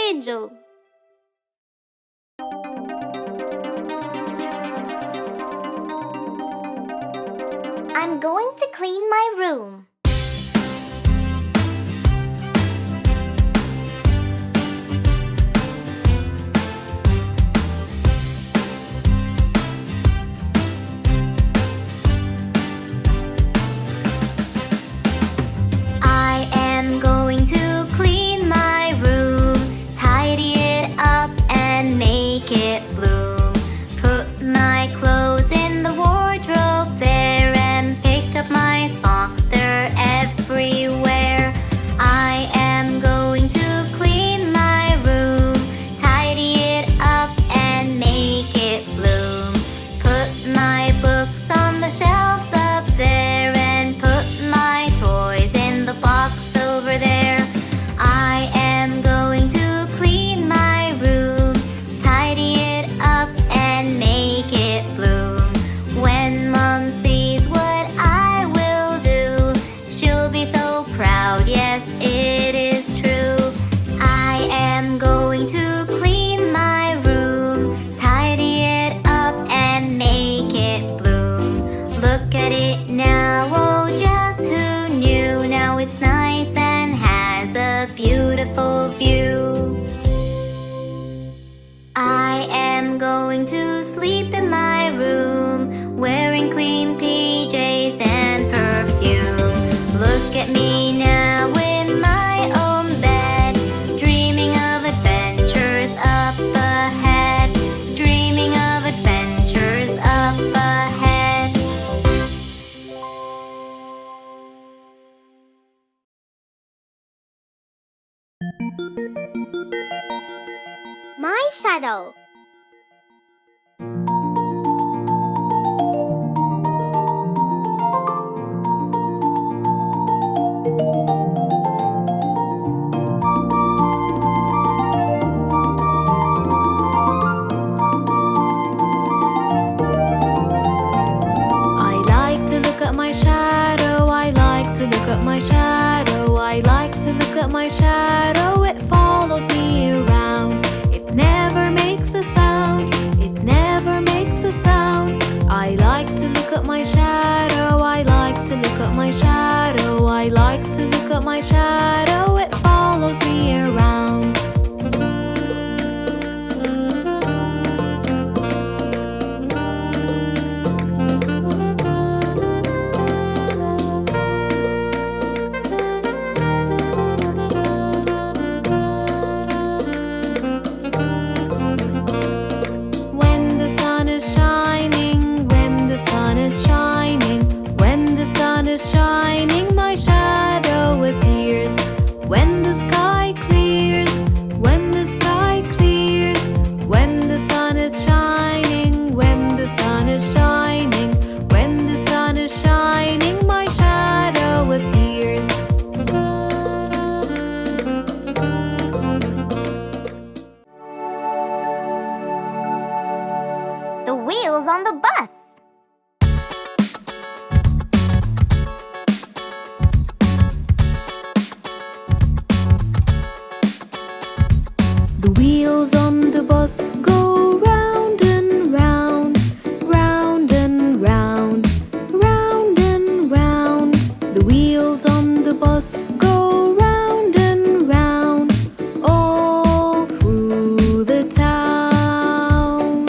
Angel. I'm going to clean my room. I am going to clean my room, tidy it up and make it bloom. Put my clothes in the wardrobe there and pick up my socks, they're everywhere. I am going to clean my room, tidy it up and make it bloom. Put my books on the shelves up there and put my toys in the box over there. I am going to clean my room, tidy it up and make it bloom. When Mom sees what I will do, she'll be so proud, yes, it is true. I am going to clean my room, tidy it up and make it bloom. Look at it now, oh just who knew? Now it's nice and has a beautiful view. I am going to sleep in my room, wearing clean PJs and perfume. Look at me now in my own bed, dreaming of adventures up ahead, dreaming of adventures up ahead. My shadow. I like to look at my shadow, I like to look at my shadow, I like to look at my shadow, it follows me around. It never makes a sound, it never makes a sound. I like to look at my shadow, I like to look at my shadow, I like to look at my shadow, it follows me around. When the sun is shining, when the sun is shining, when the sun is shining, my shadow appears. When the sky clears, when the sky clears, when the sun is shining, when the sun is shining, when the sun is shining, my shadow appears. The wheels on the bus. The wheels on the bus go round and round, round and round, round and round. The wheels on the bus go round and round, all through the town.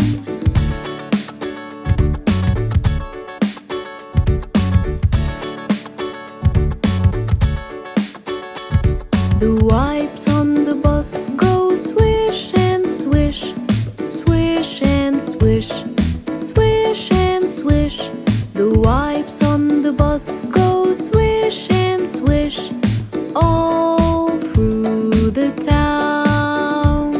The wipes on the bus go swish and swish, swish and swish, swish and swish. The wipes on the bus go swish and swish, all through the town.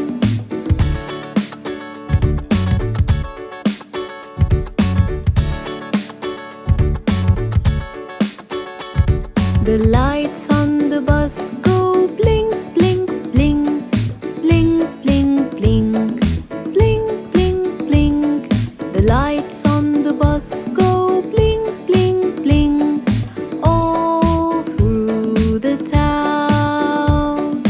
The lights on the bus go blink, blink, blink, blink, blink, blink, blink, blink, blink. The lights on the bus go blink, blink, blink, all through the town.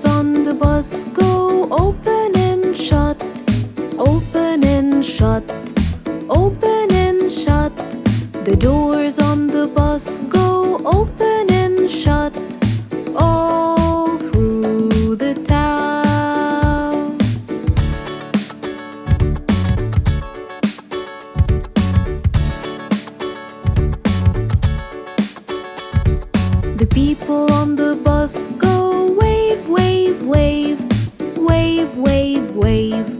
doors on the bus go open and shut, open and shut, open and shut. The doors on the bus go open and shut all through the town. The people on the bus go wave, wave, wave, wave, wave, wave.